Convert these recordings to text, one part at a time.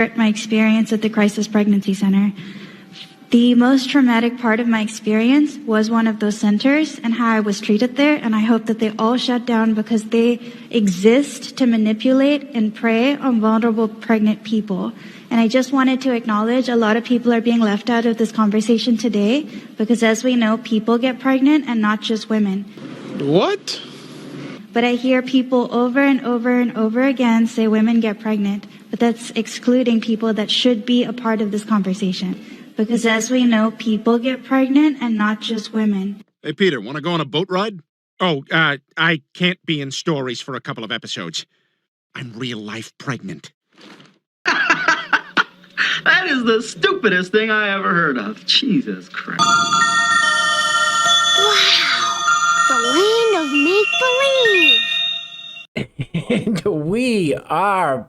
My experience at the Crisis Pregnancy Center. The most traumatic part of my experience was one of those centers and how I was treated there, and I hope that they all shut down because they exist to manipulate and prey on vulnerable pregnant people. And I just wanted to acknowledge a lot of people are being left out of this conversation today because, as we know, people get pregnant and not just women. What? But I hear people over and over and over again say women get pregnant, but that's excluding people that should be a part of this conversation. Because as we know, people get pregnant and not just women. Hey, Peter, want to go on a boat ride? Oh, I can't be in stories for a couple of episodes. I'm real life pregnant. That is the stupidest thing I ever heard of. Jesus Christ. Wow! The land of make-believe! And we are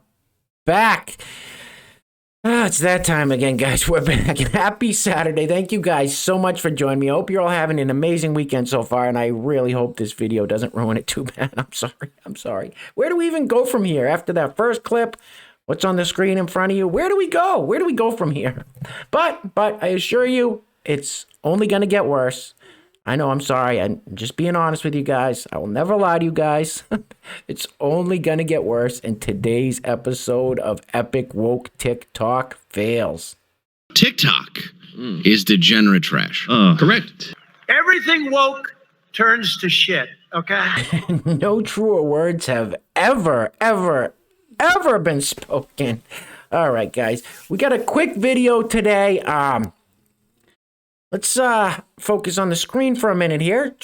back. It's that time again, guys. We're back. Happy Saturday. Thank you guys so much for joining me. I hope you're all having an amazing weekend so far, and I really hope this video doesn't ruin it too bad. I'm sorry. Where do we even go from here? After that first clip, what's on the screen in front of you? Where do we go? Where do we go from here? But I assure you, it's only going to get worse. I know, I'm sorry. I'm just being honest with you guys. I will never lie to you guys. It's only going to get worse, and today's episode of Epic Woke TikTok fails. TikTok is degenerate trash. Correct. Everything woke turns to shit, okay? No truer words have ever been spoken. All right, guys. We got a quick video today. Let's focus on the screen for a minute here.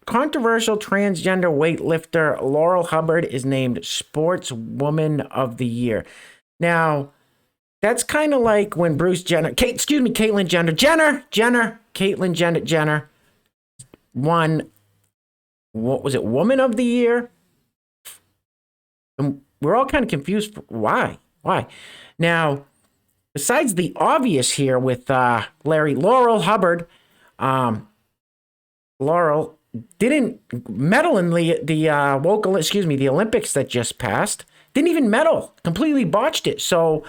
Controversial transgender weightlifter Laurel Hubbard is named Sportswoman of the Year. Now, that's kind of like when Caitlyn Jenner won, what was it, Woman of the Year? And we're all kind of confused. Why? Now, besides the obvious here with Laurel Hubbard, Laurel didn't medal in the Olympics that just passed. Didn't even medal. Completely botched it. So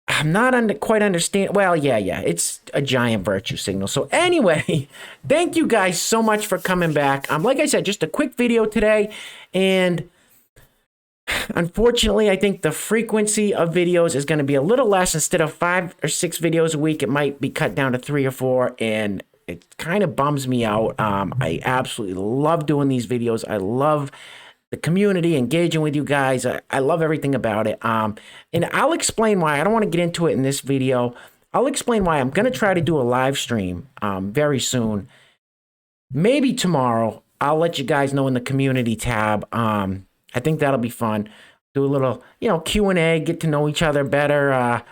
I'm not quite understand. Well, yeah, it's a giant virtue signal. So anyway, thank you guys so much for coming back. Like I said, just a quick video today, and unfortunately, I think the frequency of videos is going to be a little less. Instead of 5 or 6 videos a week, it might be cut down to 3 or 4, and it kind of bums me out. I absolutely love doing these videos. I love the community, engaging with you guys. I love everything about it. And I'll explain why. I don't want to get into it in this video. I'll explain why. I'm going to try to do a live stream very soon. Maybe tomorrow. I'll let you guys know in the community tab. I think that'll be fun. Do a little, Q&A, get to know each other better.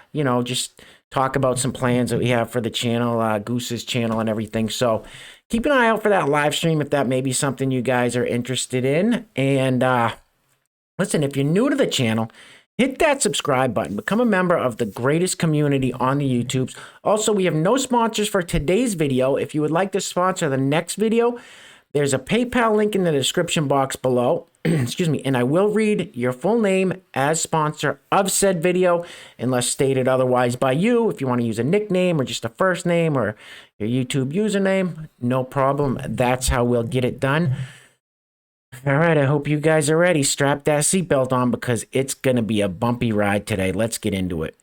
Just talk about some plans that we have for the channel, Goose's channel and everything. So keep an eye out for that live stream if that may be something you guys are interested in. And listen, if you're new to the channel, hit that subscribe button. Become a member of the greatest community on the YouTubes. Also, we have no sponsors for today's video. If you would like to sponsor the next video, there's a PayPal link in the description box below. Excuse me, and I will read your full name as sponsor of said video unless stated otherwise by you. If you want to use a nickname or just a first name or your YouTube username, no problem. That's how we'll get it done. All right, I hope you guys are ready. Strap that seatbelt on because it's going to be a bumpy ride today. Let's get into it.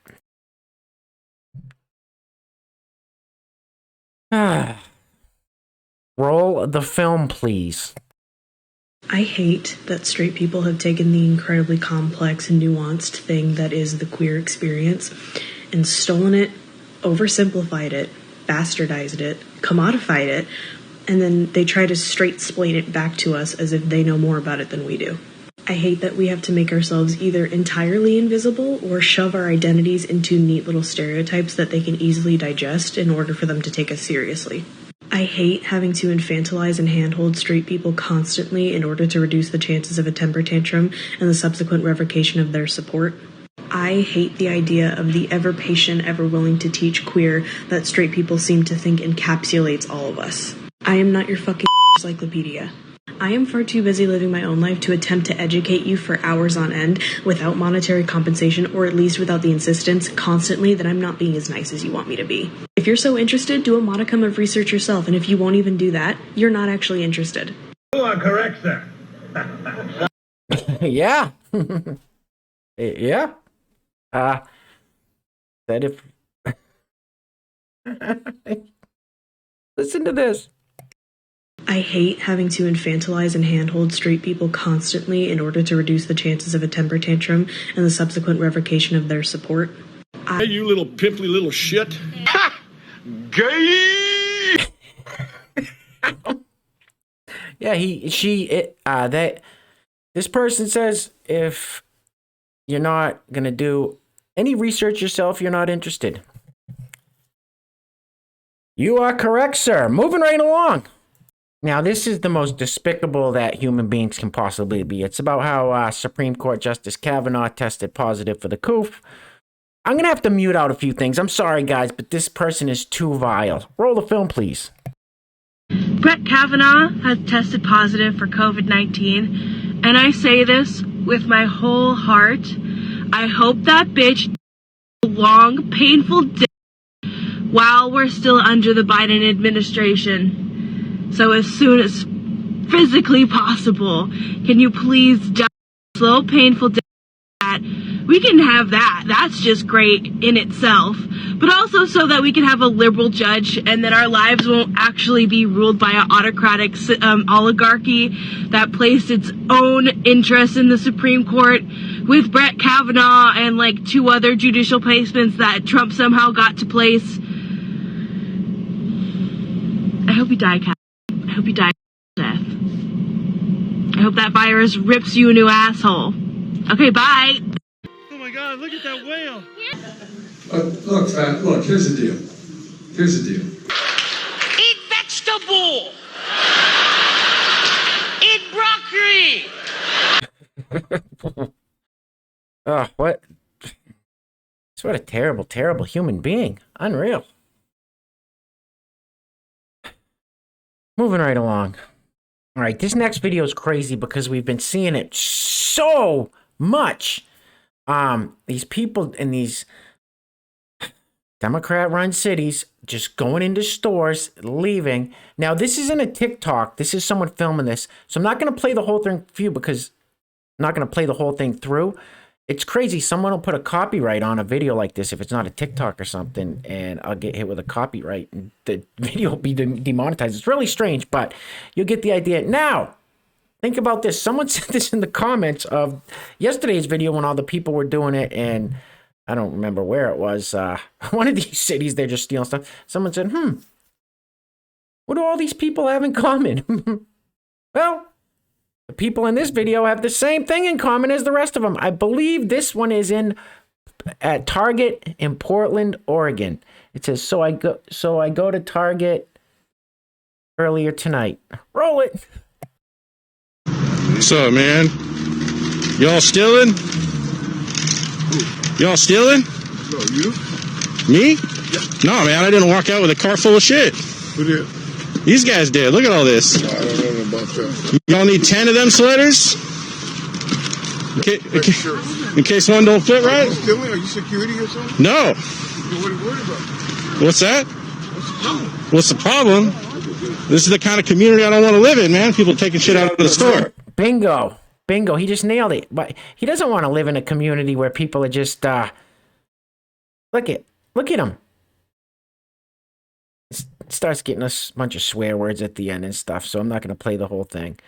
Roll the film, please. I hate that straight people have taken the incredibly complex and nuanced thing that is the queer experience and stolen it, oversimplified it, bastardized it, commodified it, and then they try to straight explain it back to us as if they know more about it than we do. I hate that we have to make ourselves either entirely invisible or shove our identities into neat little stereotypes that they can easily digest in order for them to take us seriously. I hate having to infantilize and handhold straight people constantly in order to reduce the chances of a temper tantrum and the subsequent revocation of their support. I hate the idea of the ever patient, ever willing to teach queer that straight people seem to think encapsulates all of us. I am not your fucking encyclopedia. I am far too busy living my own life to attempt to educate you for hours on end without monetary compensation, or at least without the insistence constantly that I'm not being as nice as you want me to be. If you're so interested, do a modicum of research yourself, and if you won't even do that, you're not actually interested. You are correct, sir. Yeah. Yeah. That if... Listen to this. I hate having to infantilize and handhold straight people constantly in order to reduce the chances of a temper tantrum and the subsequent revocation of their support. Hey, you little pimply little shit. Ha! Gay! Yeah, this person says if you're not gonna do any research yourself, you're not interested. You are correct, sir. Moving right along. Now, this is the most despicable that human beings can possibly be. It's about how Supreme Court Justice Kavanaugh tested positive for the coof. I'm going to have to mute out a few things. I'm sorry, guys, but this person is too vile. Roll the film, please. Brett Kavanaugh has tested positive for COVID-19, and I say this with my whole heart. I hope that bitch a long, painful day while we're still under the Biden administration. So as soon as physically possible, can you please die a slow, painful death? We can have that. That's just great in itself. But also so that we can have a liberal judge and that our lives won't actually be ruled by an autocratic oligarchy that placed its own interests in the Supreme Court with Brett Kavanaugh and like 2 other judicial placements that Trump somehow got to place. I hope you die, Kavanaugh. I hope you die death. I hope that virus rips you a new asshole. Okay, bye. Oh my God, look at that whale. Look, here's the deal. Eat vegetable. Eat broccoli. Oh, what? What a terrible, terrible human being. Unreal. Moving right along. All right, this next video is crazy because we've been seeing it so much. These people in these Democrat-run cities just going into stores, leaving. Now, this isn't a TikTok. This is someone filming this. So I'm not going to play the whole thing for you because I'm not going to play the whole thing through. It's crazy. Someone will put a copyright on a video like this if it's not a TikTok or something, and I'll get hit with a copyright, and the video will be demonetized. It's really strange, but you'll get the idea. Now, think about this. Someone said this in the comments of yesterday's video when all the people were doing it, and I don't remember where it was. One of these cities, they're just stealing stuff. Someone said, what do all these people have in common? Well, the people in this video have the same thing in common as the rest of them. I believe this one is at Target in Portland, Oregon. It says, so I go to Target earlier tonight. Roll it. What's up, man? Y'all stealing? Y'all stealing? No, you? Me? Yeah. No, man, I didn't walk out with a car full of shit. Who did? These guys did. Look at all this. No, I don't know about that. Y'all need 10 of them sweaters? In case one don't fit right? Are you stealing? Are you security or something? No. What are you worried about? What's that? What's the problem? What's the problem? This is the kind of community I don't want to live in, man. People taking shit out of the store. Bingo. Bingo. He just nailed it. But he doesn't want to live in a community where people are just, look at him. It starts getting a bunch of swear words at the end and stuff, so I'm not going to play the whole thing.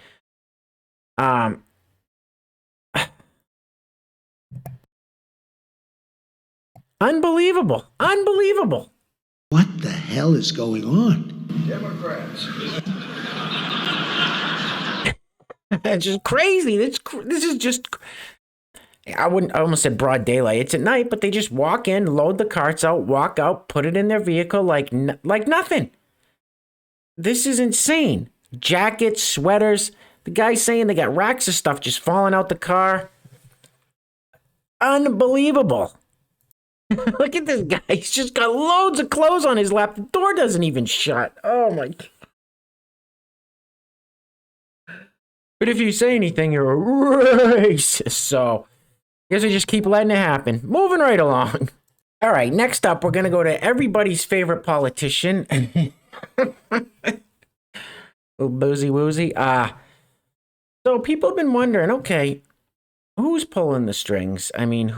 Unbelievable. Unbelievable. What the hell is going on? Democrats. It's just crazy. This is just... I almost said broad daylight. It's at night, but they just walk in, load the carts out, walk out, put it in their vehicle like nothing. This is insane. Jackets, sweaters. The guy's saying they got racks of stuff just falling out the car. Unbelievable. Look at this guy. He's just got loads of clothes on his lap. The door doesn't even shut. Oh, my God. But if you say anything, you're a racist. So I guess we just keep letting it happen. Moving right along. All right, next up, we're going to go to everybody's favorite politician. Little boozy woozy. So people have been wondering, okay, who's pulling the strings? I mean,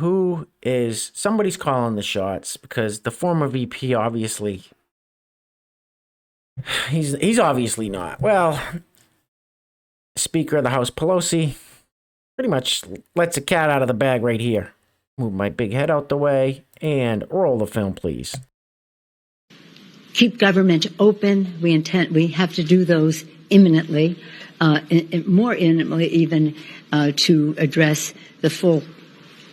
somebody's calling the shots, because the former VP obviously, he's obviously not. Well, Speaker of the House Pelosi pretty much lets a cat out of the bag right here. Move my big head out the way and roll the film, please. Keep government open. We have to do those imminently, more imminently even, to address the full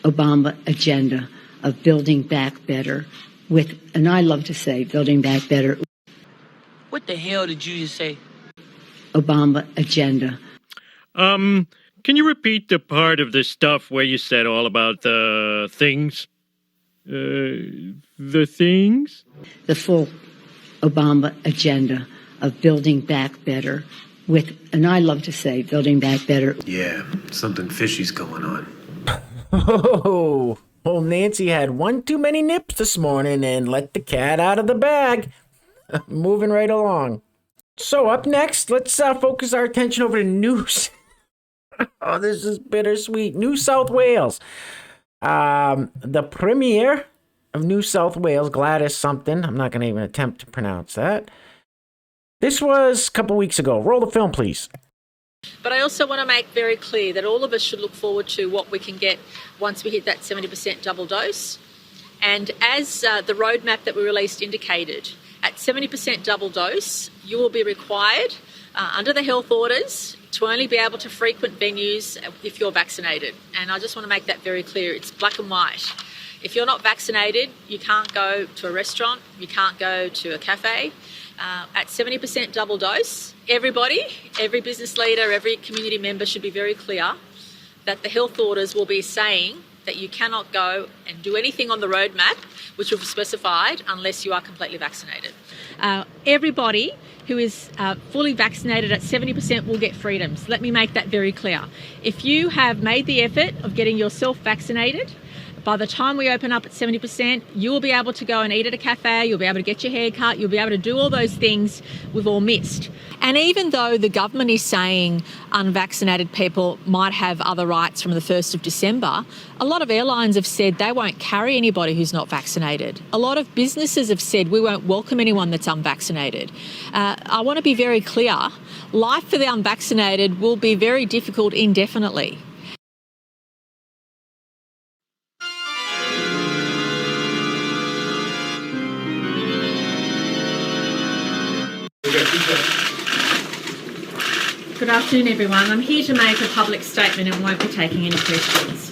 Obama agenda of building back better and I love to say, building back better. What the hell did you just say? Obama agenda. Can you repeat the part of the stuff where you said all about the things? The things? The full Obama agenda of building back better and I love to say, building back better. Yeah, something fishy's going on. Oh, Nancy had one too many nips this morning and let the cat out of the bag. Moving right along. So up next, let's focus our attention over to news. Oh, this is bittersweet. New South Wales. The Premier of New South Wales, Gladys something. I'm not going to even attempt to pronounce that. This was a couple weeks ago. Roll the film, please. But I also want to make very clear that all of us should look forward to what we can get once we hit that 70% double dose. And as the roadmap that we released indicated, at 70% double dose, you will be required under the health orders to only be able to frequent venues if you're vaccinated. And I just want to make that very clear. It's black and white. If you're not vaccinated, you can't go to a restaurant, you can't go to a cafe. At 70% double dose, everybody, every business leader, every community member should be very clear that the health orders will be saying that you cannot go and do anything on the roadmap which will be specified unless you are completely vaccinated. Everybody who is fully vaccinated at 70% will get freedoms. Let me make that very clear. If you have made the effort of getting yourself vaccinated, by the time we open up at 70%, you will be able to go and eat at a cafe, you'll be able to get your hair cut, you'll be able to do all those things we've all missed. And even though the government is saying unvaccinated people might have other rights from the 1st of December, a lot of airlines have said they won't carry anybody who's not vaccinated. A lot of businesses have said we won't welcome anyone that's unvaccinated. I want to be very clear, life for the unvaccinated will be very difficult indefinitely. Good afternoon, everyone. I'm here to make a public statement and won't be taking any questions.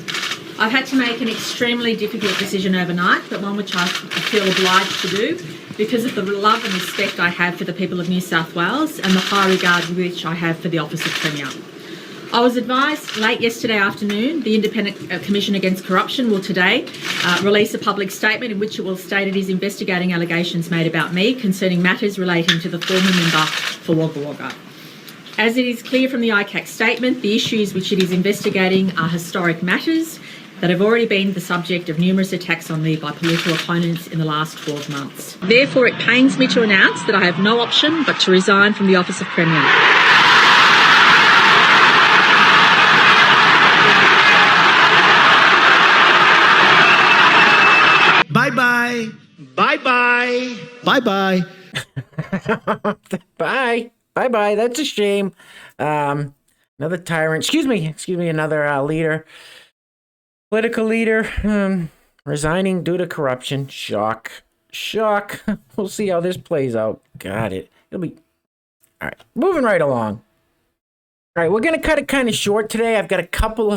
I've had to make an extremely difficult decision overnight, but one which I feel obliged to do because of the love and respect I have for the people of New South Wales and the high regard which I have for the Office of Premier. I was advised late yesterday afternoon the Independent Commission Against Corruption will today release a public statement in which it will state it is investigating allegations made about me concerning matters relating to the former member for Wagga Wagga. As it is clear from the ICAC statement, the issues which it is investigating are historic matters that have already been the subject of numerous attacks on me by political opponents in the last 12 months. Therefore, it pains me to announce that I have no option but to resign from the Office of Premier. Bye-bye. Bye-bye. Bye-bye. Bye. Bye-bye. That's a shame. Another tyrant. Excuse me, another leader. Political leader resigning due to corruption. Shock. We'll see how this plays out. Got it. It'll be... All right. Moving right along. All right, we're going to cut it kind of short today. I've got a couple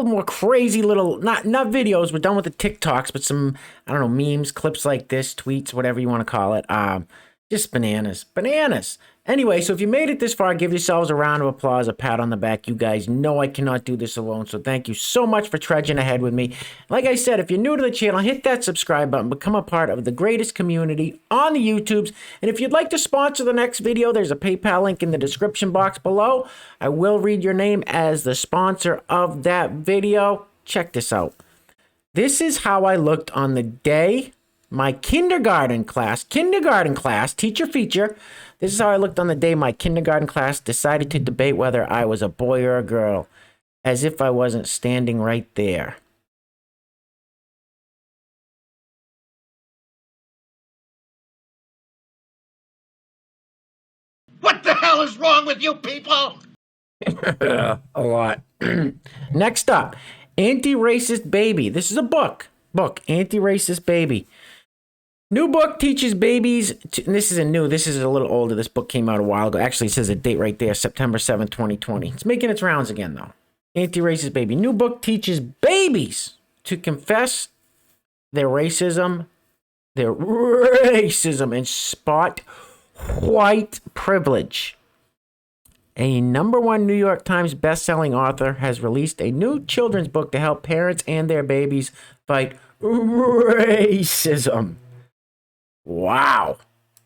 more crazy little, not videos. We're done with the TikToks, but some, I don't know, memes, clips like this, tweets, whatever you want to call it. Just bananas. Anyway, so if you made it this far, give yourselves a round of applause, a pat on the back. You guys know I cannot do this alone, so thank you so much for trudging ahead with me. Like I said, if you're new to the channel, hit that subscribe button, become a part of the greatest community on the YouTubes. And if you'd like to sponsor the next video, there's a PayPal link in the description box below. I will read your name as the sponsor of that video. Check this out. This is how I looked on the day my kindergarten class, teacher feature. This is how I looked on the day my kindergarten class decided to debate whether I was a boy or a girl, as if I wasn't standing right there. What the hell is wrong with you people? A lot. Next up, Anti-Racist Baby. This is a book, Anti-Racist Baby. New book teaches babies, and this isn't new, this is a little older. This book came out a while ago. Actually, it says a date right there, September 7th, 2020. It's making its rounds again, though. Anti-Racist Baby. New book teaches babies to confess their racism, and spot white privilege. A #1 New York Times best-selling author has released a new children's book to help parents and their babies fight racism. Wow.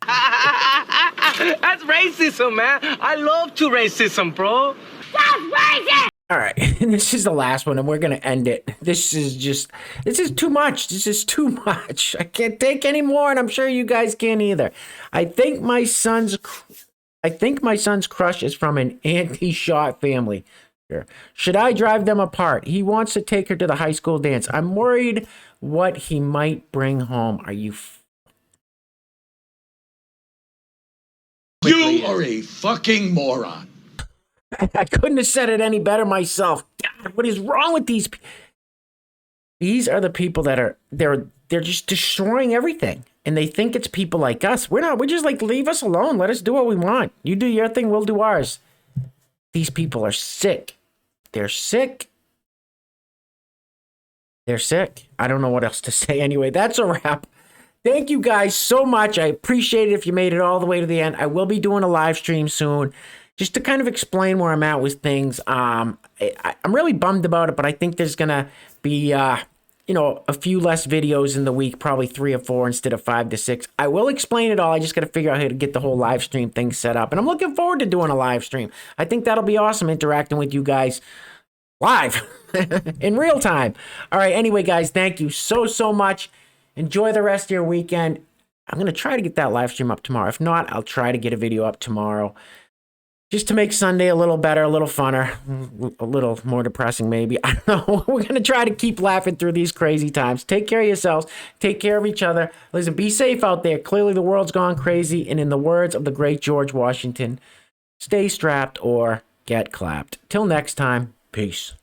That's racism, man. I love to racism, bro. That's racist! All right, this is the last one, and we're going to end it. This is too much. This is too much. I can't take any more, and I'm sure you guys can't either. I think my son's crush is from an anti-shot family. Should I drive them apart? He wants to take her to the high school dance. I'm worried what he might bring home. Are you... You are a fucking moron. I couldn't have said it any better myself. God, what is wrong with these people? These are the people that are, they're just destroying everything. And they think it's people like us. We're not. We're just like, leave us alone. Let us do what we want. You do your thing, we'll do ours. These people are sick. They're sick. They're sick. I don't know what else to say. Anyway, that's a wrap. Thank you guys so much. I appreciate it if you made it all the way to the end. I will be doing a live stream soon just to kind of explain where I'm at with things. I'm really bummed about it, but I think there's going to be, a few less videos in the week, probably 3 or 4 instead of 5 to 6. I will explain it all. I just got to figure out how to get the whole live stream thing set up. And I'm looking forward to doing a live stream. I think that'll be awesome, interacting with you guys live in real time. All right. Anyway, guys, thank you so much. Enjoy the rest of your weekend. I'm going to try to get that live stream up tomorrow. If not, I'll try to get a video up tomorrow just to make Sunday a little better, a little funner, a little more depressing maybe. I don't know. We're going to try to keep laughing through these crazy times. Take care of yourselves. Take care of each other. Listen, be safe out there. Clearly the world's gone crazy. And in the words of the great George Washington, stay strapped or get clapped. Till next time, peace.